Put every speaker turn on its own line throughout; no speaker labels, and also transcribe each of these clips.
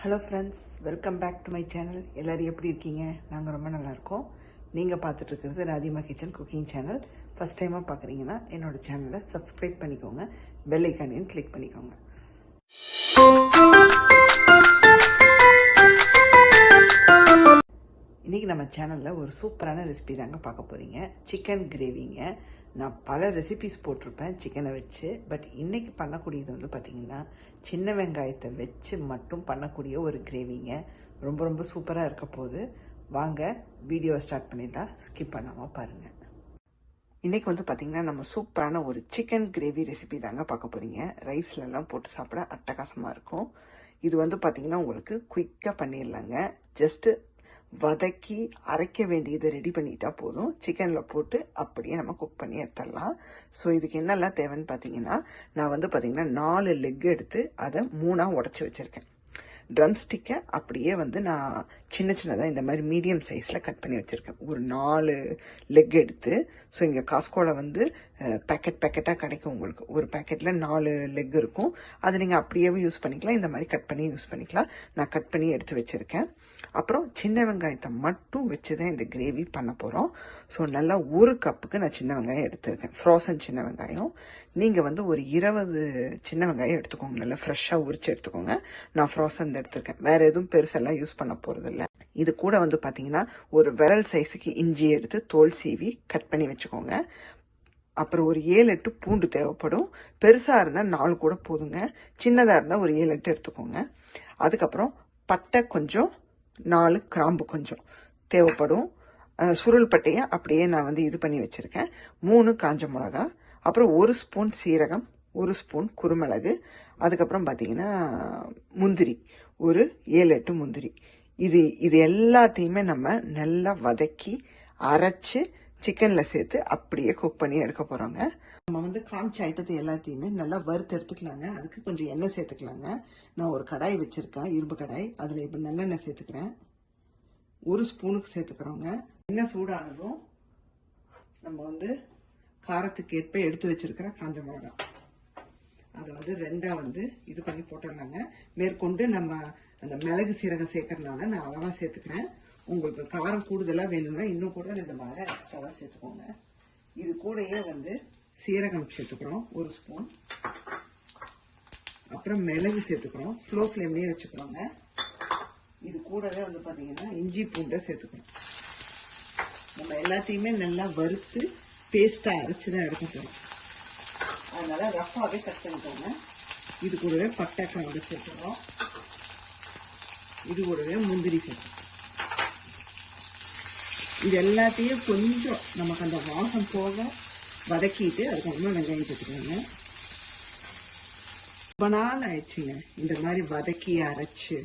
Hello friends, welcome back to my channel. எல்லோரும் எப்படி இருக்கீங்க? நாங்கள் ரொம்ப நல்லா இருக்கோம். நீங்கள் பார்த்துட்டு இருக்கிறது ராதிமா கிச்சன் குக்கிங் சேனல். ஃபஸ்ட் டைமாக பார்க்குறீங்கன்னா என்னோட சேனலை சப்ஸ்கிரைப் பண்ணிக்கோங்க, பெல் ஐக்கானையும் கிளிக் பண்ணிக்கோங்க. இன்றைக்கி நம்ம சேனலில் ஒரு சூப்பரான ரெசிபி தாங்க பார்க்க போகிறீங்க. சிக்கன் கிரேவிங்க. நான் பல ரெசிபிஸ் போட்டிருப்பேன் சிக்கனை வச்சு. பட் இன்றைக்கி பண்ணக்கூடியது வந்து பார்த்திங்கன்னா சின்ன வெங்காயத்தை வச்சு மட்டும் பண்ணக்கூடிய ஒரு கிரேவிங்க. ரொம்ப ரொம்ப சூப்பராக இருக்க போது. வாங்க வீடியோவை ஸ்டார்ட் பண்ணிடலாம், ஸ்கிப் பண்ணாமல் பாருங்கள். இன்றைக்கி வந்து பார்த்திங்கன்னா நம்ம சூப்பரான ஒரு சிக்கன் கிரேவி ரெசிபி தாங்க பார்க்க போகிறீங்க. ரைஸ்லலாம் போட்டு சாப்பிட அட்டகாசமாக இருக்கும். இது வந்து பார்த்திங்கன்னா உங்களுக்கு குயிக்காக பண்ணிடலாங்க. ஜஸ்ட்டு வதக்கி அரைக்க வேண்டியதை ரெடி பண்ணிட்டா போதும். சிக்கனில் போட்டு அப்படியே நம்ம குக் பண்ணி எடுத்துடலாம். ஸோ இதுக்கு என்னெல்லாம் தேவைன்னு பார்த்தீங்கன்னா, நான் வந்து பார்த்திங்கன்னா 4 லெக் எடுத்து அதை 3ஆக உடச்சி வச்சுருக்கேன். ட்ரம் ஸ்டிக்கை அப்படியே வந்து நான் சின்ன சின்னதாக இந்த மாதிரி மீடியம் சைஸில் கட் பண்ணி வச்சுருக்கேன். ஒரு 4 லெக் எடுத்து, ஸோ இங்கே காஸ்கோவில் வந்து பேக்கெட்டாக கிடைக்கும் உங்களுக்கு. ஒரு பேக்கெட்டில் 4 லெக் இருக்கும். அது நீங்கள் அப்படியே யூஸ் பண்ணிக்கலாம், இந்த மாதிரி கட் பண்ணி யூஸ் பண்ணிக்கலாம். நான் கட் பண்ணி எடுத்து வச்சுருக்கேன். அப்புறம் சின்ன வெங்காயத்தை மட்டும் வச்சு தான் இந்த கிரேவி பண்ண போகிறோம். ஸோ நல்லா 1 கப்புக்கு நான் சின்ன வெங்காயம் எடுத்துருக்கேன், ஃப்ரோசன் சின்ன வெங்காயம். நீங்கள் வந்து ஒரு 20 சின்ன வெங்காயம் எடுத்துக்கோங்க, நல்லா ஃப்ரெஷ்ஷாக உரிச்சு எடுத்துக்கோங்க. நான் ஃப்ரோசன் எடுத்துருக்கேன், வேறு எதுவும் பெருசெல்லாம் யூஸ் பண்ண போகிறதில்ல. இது கூட வந்து பார்த்தீங்கன்னா ஒரு விரல் சைஸுக்கு இஞ்சி எடுத்து தோல் சீவி கட் பண்ணி வச்சுக்கோங்க. அப்புறம் ஒரு 7-8 பூண்டு தேவைப்படும். பெருசாக இருந்தால் 4 கூட போதுங்க, சின்னதாக இருந்தால் ஒரு 7-8 எடுத்துக்கோங்க. அதுக்கப்புறம் பட்டை கொஞ்சம், 4 கிராம்பு கொஞ்சம் தேவைப்படும். சுருள் பட்டையை அப்படியே நான் வந்து இது பண்ணி வச்சுருக்கேன். 3 காஞ்ச மிளகா, அப்புறம் 1 ஸ்பூன் சீரகம், 1 ஸ்பூன் குருமிளகு. அதுக்கப்புறம் பார்த்தீங்கன்னா முந்திரி, ஒரு 7-8 முந்திரி. இது எல்லாத்தையுமே நம்ம நல்லா வதக்கி அரைச்சி சிக்கனில் சேர்த்து அப்படியே குக் பண்ணி எடுக்க போகிறோங்க. நம்ம வந்து காமிச்ச ஐட்டத்தை எல்லாத்தையுமே நல்லா வறுத்து எடுத்துக்கலாங்க. அதுக்கு கொஞ்சம் எண்ணெய் சேர்த்துக்கலாங்க. நான் ஒரு கடாய் வச்சுருக்கேன், இரும்பு கடாய். அதில் இப்போ நல்லெண்ணெய் சேர்த்துக்கிறேன். 1 ஸ்பூனுக்கு சேர்த்துக்கிறோங்க. எண்ணெய் சூடானதும் நம்ம வந்து காரத்துக்கு ஏற்ப எடுத்து வச்சிருக்கிற காஞ்ச மிளகா அதை வந்து 2ஆக வந்து இது பண்ணி போட்டுடலாங்க. மேற்கொண்டு நம்ம அந்த மிளகு சீரகம் சேர்க்கறதுனால நான் அளவாக சேர்த்துக்கிறேன். உங்களுக்கு காரம் கூடுதலாக வேணும்னா இன்னும் கூட 2 மிளகா எக்ஸ்ட்ராவாக சேர்த்துக்கோங்க. இது கூடயே வந்து சீரகம் சேர்த்துக்கிறோம் 1 ஸ்பூன். அப்புறம் மிளகு சேர்த்துக்கிறோம், ஸ்லோ ஃப்ளேம்லேயே வச்சுக்கிறோங்க. இது கூடவே வந்து பார்த்தீங்கன்னா இஞ்சி பூண்டை சேர்த்துக்கிறோம். நம்ம எல்லாத்தையுமே நல்லா வறுத்து பேஸ்ட்டாக அரைச்சி தான் எடுக்க போகிறோம். அதனால் ரஃபாகவே கட் பண்ணிக்கோங்க. இது கூடவே பட்டை கிராம்பு சேர்த்துக்கிறோம். இது கூடவே முந்திரி சேர்த்துக்கிறோம். இது எல்லாத்தையும் கொஞ்சம் நமக்கு அந்த வாசம் போக வதக்கிட்டு அதுக்கப்புறமா வெங்காயம் சேர்த்துக்கோங்க. ரொம்ப நாள் ஆயிடுச்சுங்க இந்த மாதிரி வதக்கி அரைச்சி.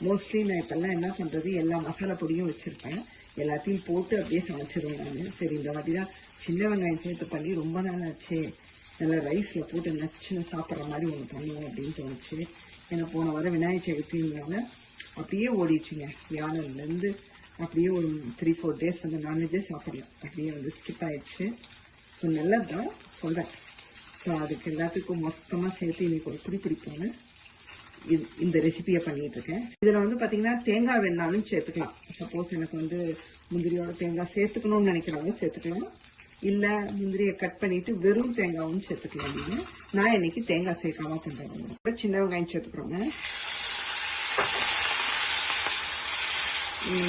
மோஸ்ட்லி நான் இப்போல்லாம் என்ன பண்ணுறது, எல்லா மசாலா பொடியும் வச்சுருப்பேன், எல்லாத்தையும் போட்டு அப்படியே சமைச்சிருவேன் நான். சரி, இந்த மாதிரி தான் சின்ன வெங்காயம் சேர்த்து பண்ணி ரொம்ப நாள் ஆச்சு, நல்லா ரைஸில் போட்டு நச்சுன்னு சாப்பிட்ற மாதிரி ஒன்று பண்ணுவோம் அப்படின்னு தோணுச்சு. எனக்கு போன வாரம் விநாயகர் சதுர்த்தினால அப்படியே ஓடிச்சுங்க. வியாழன்லேருந்து அப்படியே ஒரு 3-4 டேஸ் வந்து நான்வெஜ்ஜே சாப்பிடலாம், அப்படியே வந்து ஸ்கிப் ஆயிடுச்சு. ஸோ நல்லது தான் சொல்கிறேன். ஸோ அதுக்கு எல்லாத்துக்கும் மொத்தமாக சேர்த்து இன்றைக்கி ஒரு பிடிப்போன்னு இந்த ரெசிபியை பண்ணிட்டு இருக்கேன். இதில் வந்து பார்த்தீங்கன்னா தேங்காய் வேணாலும் சேர்த்துக்கலாம். சப்போஸ் எனக்கு வந்து முந்திரியோட தேங்காய் சேர்த்துக்கணும்னு நினைக்கிறவங்க சேர்த்துக்கலாம், இல்லை முந்திரியை கட் பண்ணிட்டு வெறும் தேங்காயும் சேர்த்துக்கலாம். அப்படின்னு நான் இன்னைக்கு தேங்காய் சேர்க்காம பண்ணுறேன். சின்ன வெங்காயம் சேர்த்துக்கிறோங்க.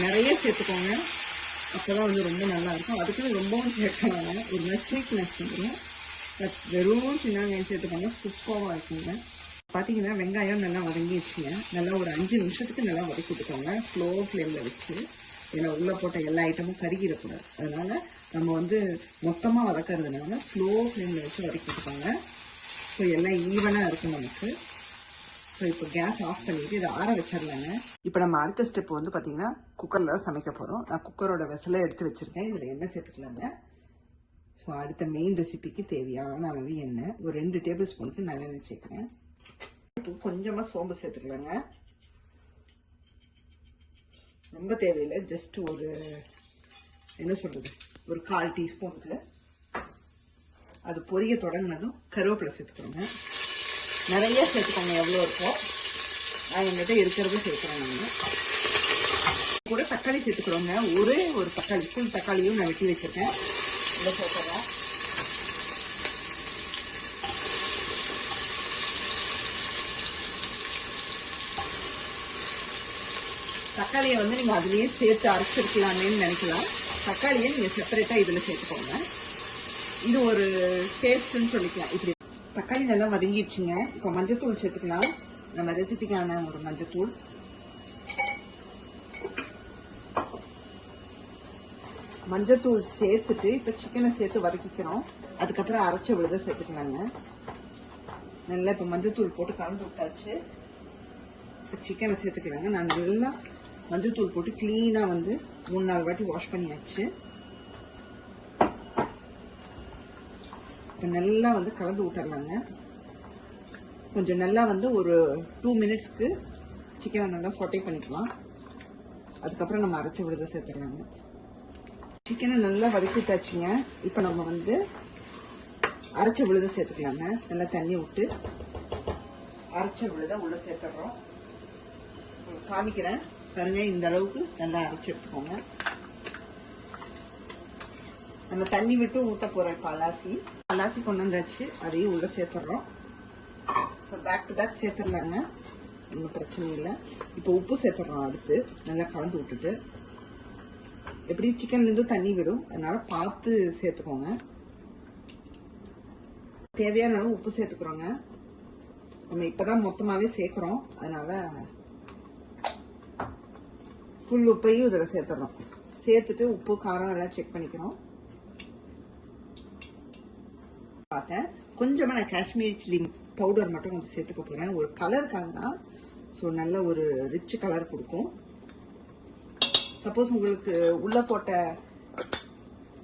நிறைய சேர்த்துக்கோங்க, அப்போதான் வந்து ரொம்ப நல்லா இருக்கும். அதுக்குன்னு ரொம்பவும் சேர்க்கலாங்க, ஒரு மாதிரி ஸ்வீட்னஸ் வந்துடும். பட் வெறும் சின்ன வெங்காயம் சேர்த்துக்கோங்க, சூப்பராக இருக்குங்க. பார்த்தீங்கன்னா வெங்காயம் நல்லா வதங்கிடுச்சுங்க. நல்லா ஒரு 5 நிமிஷத்துக்கு நல்லா வதக்கி விட்டுக்கோங்க, ஸ்லோ ஃப்ளேமில் வச்சு. ஏன்னா உள்ளே போட்ட எல்லா ஐட்டமும் கருகிடக்கூடாது. அதனால் நம்ம வந்து மொத்தமாக வதக்கிறதுனால ஸ்லோ ஃப்ளேமில் வச்சு வதக்கி விட்டுக்கோங்க. ஸோ எல்லாம் ஈவனாக இருக்கும் நமக்கு. ஸோ இப்போ கேஸ் ஆஃப் பண்ணிவிட்டு இதை ஆற வச்சிடலாங்க. இப்போ நம்ம அடுத்த ஸ்டெப் வந்து பார்த்திங்கன்னா குக்கரில் தான் சமைக்க போகிறோம். நான் குக்கரோட வெசலை எடுத்து வச்சுருக்கேன். இதில் எண்ணெய் சேர்த்துக்கலாங்க. ஸோ அடுத்த மெயின் ரெசிபிக்கு தேவையான அளவு எண்ணெய், ஒரு 2 டேபிள் ஸ்பூனுக்கு நல்லெண்ணெய் சேர்க்குறேன். இப்போ கொஞ்சமாக சோம்பு சேர்த்துக்கலாங்க. ரொம்ப தேவையில்லை, ஜஸ்ட் ஒரு என்ன சொல்கிறது, ஒரு 1/4 டீஸ்பூனுக்கு. அது பொரிய தொடங்கினதும் கருவேப்பிலை சேர்த்துக்கோங்க. நிறைய சேர்த்துக்கோங்க, எவ்வளோ இருக்கோ என்கிட்ட இருக்கிறது சேர்க்குறேன். நான் கூட தக்காளி சேர்த்துக்கிறோங்க. ஒரே ஒரு தக்காளி, ஃபுல் தக்காளியும் நான் வெட்டி வச்சுருக்கேன். இதை சேர்த்துறேன். தக்காளியை வந்து நீங்கள் அதுலேயே சேர்த்து அரைச்சிருக்கலாமேன்னு நினைக்கலாம். தக்காளியை நீங்கள் செப்பரேட்டாக இதில் சேர்த்துக்கோங்க. இது ஒரு டேஸ்ட்டுன்னு சொல்லிக்கலாம். இப்படி தக்காளி நல்லா வதங்கிடுச்சுங்க. இப்போ மஞ்சத்தூள் சேர்த்துக்கலாம். நம்ம ரெசிபிக்கான ஒரு மஞ்சத்தூள். மஞ்சத்தூள் சேர்த்துட்டு இப்போ சிக்கனை சேர்த்து வதக்கிக்கிறோம். அதுக்கப்புறம் அரைச்ச விழுத சேர்த்துக்கலாங்க. நல்லா இப்போ மஞ்சத்தூள் போட்டு கலந்து விட்டாச்சு. இப்போ சிக்கனை சேர்த்துக்கலாங்க. நான் நல்லா மஞ்சத்தூள் போட்டு கிளீனாக வந்து 3-4 வாட்டி வாஷ் பண்ணியாச்சு. இப்போ நல்லா வந்து கலந்து விட்டுறலாங்க. கொஞ்சம் நல்லா வந்து ஒரு 2 மினிட்ஸ்க்கு சிக்கனை நல்லா சொட்டை பண்ணிக்கலாம். அதுக்கப்புறம் நம்ம அரைச்ச விழுத சேர்த்துடலாங்க. சிக்கனை நல்லா வதக்கி விட்டாச்சுங்க. இப்போ நம்ம வந்து அரைச்ச விழுத சேர்த்துக்கலாங்க. நல்லா தண்ணி விட்டு அரைச்ச விழுத உள்ள சேர்த்துடுறோம். காமிக்கிறேன் பாருங்க. இந்த அளவுக்கு நல்லா அரைச்சி எடுத்துக்கோங்க. நம்ம தண்ணி விட்டு ஊற்ற போகிறோம். இப்போ அலாசி கொண்டு வந்தாச்சு. அதையும் உள்ள சேர்த்துடுறோம். ஸோ பேக் டு பேக் சேர்த்துடலாங்க. ஒன்றும் பிரச்சனை இல்லை. இப்போ உப்பு சேர்த்துடுறோம். அடுத்து நல்லா கலந்து விட்டுட்டு, எப்படி சிக்கன்லேருந்து தண்ணி விடும், அதனால பார்த்து சேர்த்துக்கோங்க. தேவையான அளவு உப்பு சேர்த்துக்கிறோங்க. நம்ம இப்போதான் மொத்தமாகவே சேர்க்குறோம். அதனால ஃபுல் உப்பையும் இதில் சேர்த்துடுறோம். சேர்த்துட்டு உப்பு காரம் எல்லாம் செக் பண்ணிக்கிறோம். பார்த்தேன் கொஞ்சமாக நான் காஷ்மீரி சில்லி பவுடர் மட்டும் கொஞ்சம் சேர்த்துக்க போகிறேன். ஒரு கலருக்காக தான். ஸோ நல்ல ஒரு ரிச் கலர் கொடுக்கும். சப்போஸ் உங்களுக்கு உள்ள போட்ட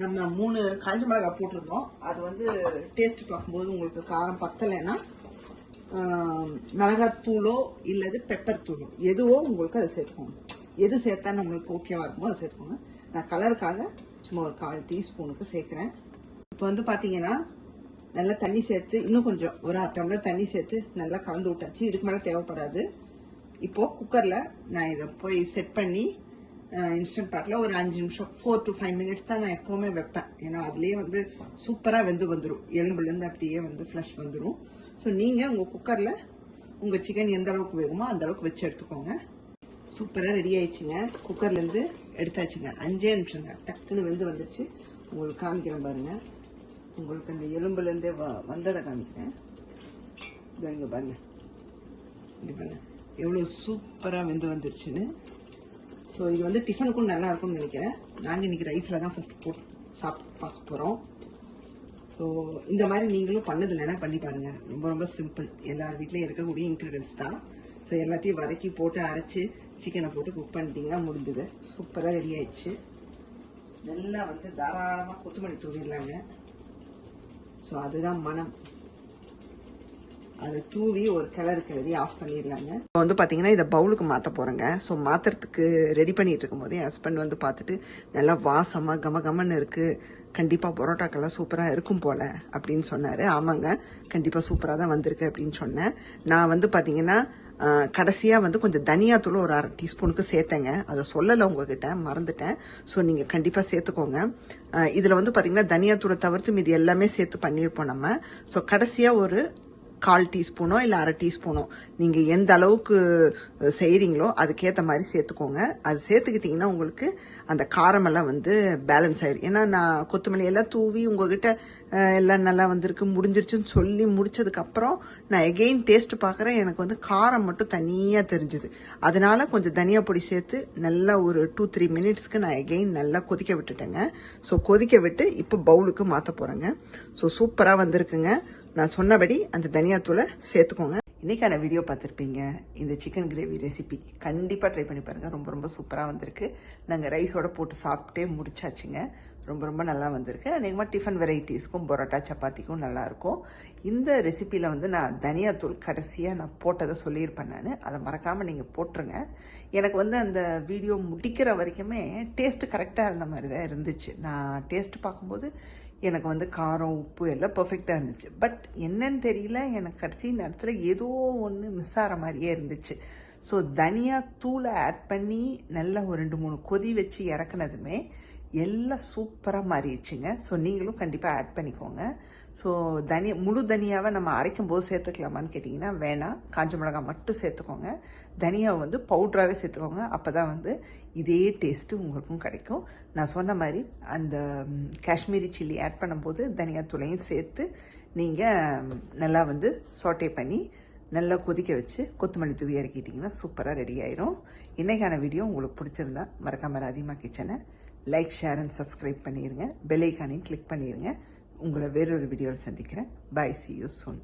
நம்ம 3 காஞ்ச மிளகாய் போட்டிருந்தோம். அது வந்து டேஸ்ட் பார்க்கும்போது உங்களுக்கு காரம் பத்தலைன்னா மிளகாத்தூளோ இல்லது பெப்பர் தூளோ எதுவோ உங்களுக்கு அதை சேர்த்துக்கோங்க. எது சேர்த்தா நம்மளுக்கு ஓகேவா இருக்குமோ அதை சேர்த்துக்கோங்க. நான் கலருக்காக சும்மா ஒரு 1/4 டீஸ்பூனுக்கு சேர்க்குறேன். இப்போ வந்து பார்த்தீங்கன்னா நல்லா தண்ணி சேர்த்து இன்னும் கொஞ்சம் ஒரு 1/2 டம்ளர் தண்ணி சேர்த்து நல்லா கலந்து விட்டாச்சு. இதுக்கு மேலே தேவைப்படாது. இப்போ குக்கரில் நான் இதை போய் செட் பண்ணி இன்ஸ்டன்ட் பாட்டில் ஒரு 5 நிமிஷம் 4 to 5 மினிட்ஸ் தான் நான் எப்போவுமே வைப்பேன். ஏன்னா அதுலேயே வந்து சூப்பராக வெந்து வந்துடும். எலும்புலேருந்து அப்படியே வந்து ஃப்ளஷ் வந்துடும். ஸோ நீங்கள் உங்கள் குக்கரில் உங்கள் சிக்கன் எந்த அளவுக்கு வேகுமோ அந்த அளவுக்கு வச்சு எடுத்துக்கோங்க. சூப்பராக ரெடி ஆயிடுச்சுங்க. குக்கர்லேருந்து எடுத்தாச்சுங்க. 5 நிமிஷம் தான் டக்குன்னு வெந்து வந்துடுச்சு. உங்களுக்கு காமிக்கிறேன் பாருங்க. உங்களுக்கு அந்த எலும்புலேருந்தே வந்ததை காமிக்கிறேன். இதோ இங்கே பாருங்க. இங்கே பாருங்க எவ்வளோ சூப்பராக வெந்து வந்துருச்சுன்னு. ஸோ இது வந்து டிஃபனுக்கும் நல்லா இருக்கும்னு நினைக்கிறேன். நாங்கள் இன்னைக்கு ரைஸில் தான் ஃபர்ஸ்ட் போட்டு சாப்பிட்டு பார்க்க போகிறோம். ஸோ இந்த மாதிரி நீங்களும் பண்ணது இல்லைன்னா பண்ணி பாருங்க. ரொம்ப ரொம்ப சிம்பிள். எல்லார் வீட்லேயும் இருக்கக்கூடிய இன்க்ரீடியன்ஸ் தான். ஸோ எல்லாத்தையும் வதக்கி போட்டு அரைச்சி சிக்கனை போட்டு குக் பண்ணிட்டீங்கன்னா முடிஞ்சுது. சூப்பராக ரெடி ஆயிடுச்சு. நல்லா வந்து தாராளமாக கொத்தமல்லி தூவிடலாங்க. ஸோ அதுதான் மனம். அதை தூவி ஒரு கிளறி ஆஃப் பண்ணிடலாங்க. இப்போ வந்து பார்த்தீங்கன்னா இதை பவுலுக்கு மாற்ற போகிறேங்க. ஸோ மாற்றுறதுக்கு ரெடி பண்ணிட்டு இருக்கும்போது என் ஹஸ்பண்ட் வந்து பார்த்துட்டு நல்லா வாசமாக கமன்னு இருக்குது, கண்டிப்பாக பரோட்டாக்கெல்லாம் சூப்பராக இருக்கும் போல் அப்படின்னு சொன்னார். ஆமாங்க, கண்டிப்பாக சூப்பராக தான் வந்திருக்கு அப்படின்னு சொன்னேன். நான் வந்து பார்த்தீங்கன்னா கடைசியாக வந்து கொஞ்சம் தனியாத்தூள் ஒரு 1/2 டீஸ்பூனுக்கு சேர்த்தேங்க. அதை சொல்லலை உங்ககிட்ட, மறந்துட்டேன். ஸோ நீங்கள் கண்டிப்பாக சேர்த்துக்கோங்க. இதில் வந்து பார்த்தீங்கன்னா தனியாத்தூளை தவிர்த்து மீது எல்லாமே சேர்த்து பண்ணியிருப்போம் நம்ம. ஸோ கடைசியாக ஒரு 1/4 டீஸ்பூனோ இல்லை 1/2 டீஸ்பூனோ நீங்கள் எந்த அளவுக்கு செய்கிறீங்களோ அதுக்கேற்ற மாதிரி சேர்த்துக்கோங்க. அது சேர்த்துக்கிட்டிங்கன்னா உங்களுக்கு அந்த காரமெல்லாம் வந்து பேலன்ஸ் ஆயிடும். ஏன்னா நான் கொத்தமல்லி எல்லாம் தூவி உங்ககிட்ட எல்லாம் நல்லா வந்திருக்கு முடிஞ்சிருச்சுன்னு சொல்லி முடிச்சதுக்கப்புறம் நான் எகெயின் டேஸ்ட் பார்க்குறேன். எனக்கு வந்து காரம் மட்டும் தனியாக தெரிஞ்சுது. அதனால கொஞ்சம் தனியா பொடி சேர்த்து நல்லா ஒரு 2-3 மினிட்ஸ்க்கு நான் எகெயின் நல்லா கொதிக்க விட்டுட்டேங்க. ஸோ கொதிக்க விட்டு இப்போ பவுலுக்கு மாற்ற போகிறேங்க. ஸோ சூப்பராக வந்திருக்குங்க. நான் சொன்னபடி அந்த தனியாத்தூளை சேர்த்துக்கோங்க. இன்றைக்கான வீடியோ பார்த்துருப்பீங்க. இந்த சிக்கன் கிரேவி ரெசிபி கண்டிப்பாக ட்ரை பண்ணி பாருங்கள். ரொம்ப ரொம்ப சூப்பராக வந்திருக்கு. நாங்கள் ரைஸோடு போட்டு சாப்பிட்டே முடிச்சாச்சுங்க. ரொம்ப ரொம்ப நல்லா வந்திருக்கு. அநேகமாக டிஃபன் வெரைட்டிஸ்க்கும் பரோட்டா சப்பாத்திக்கும் நல்லாயிருக்கும். இந்த ரெசிப்பியில் வந்து நான் தனியாத்தூள் கடைசியாக நான் போட்டதை சொல்லியிருப்பேன். நான் அதை மறக்காமல் நீங்கள் போட்டுருங்க. எனக்கு வந்து அந்த வீடியோ முடிக்கிற வரைக்குமே டேஸ்ட்டு கரெக்டாக இருந்த மாதிரி தான் இருந்துச்சு. நான் டேஸ்ட்டு பார்க்கும்போது எனக்கு வந்து காரம் உப்பு எல்லாம் பர்ஃபெக்டாக இருந்துச்சு. பட் என்னன்னு தெரியல, எனக்கு கடைசி நேரத்தில் ஏதோ ஒன்று மிஸ் ஆகிற மாதிரியே இருந்துச்சு. ஸோ தனியா தூளை ஆட் பண்ணி நல்லா ஒரு 2-3 கொதி வச்சு இறக்குனதுமே எல்லாம் சூப்பராக மாறிடுச்சுங்க. ஸோ நீங்களும் கண்டிப்பாக ஆட் பண்ணிக்கோங்க. ஸோ முழு தனியாவை நம்ம அரைக்கும் போது சேர்த்துக்கலாமான்னு கேட்டிங்கன்னா வேணாம். காஞ்ச மிளகாய் மட்டும் சேர்த்துக்கோங்க. தனியாவை வந்து பவுட்ராகவே சேர்த்துக்கோங்க. அப்போ தான் வந்து இதே டேஸ்ட்டு உங்களுக்கும் கிடைக்கும். நான் சொன்ன மாதிரி அந்த காஷ்மீரி சில்லி ஆட் பண்ணும்போது தனியாத்தூளையும் சேர்த்து நீங்கள் நல்லா வந்து சாட்டே பண்ணி நல்லா கொதிக்க வச்சு கொத்தமல்லி தூவி இறக்கிட்டிங்கன்னா சூப்பராக ரெடி ஆயிரும். இன்றைக்கான வீடியோ உங்களுக்கு பிடிச்சிருந்தா மறக்காம ராதிமா கிச்சனை லைக், ஷேர் அண்ட் சப்ஸ்கிரைப் பண்ணிடுங்க. பெல் ஐக்கானையும் கிளிக் பண்ணிடுங்க. உங்களை வேறொரு வீடியோவில் சந்திக்கிறேன். Bye, see you soon.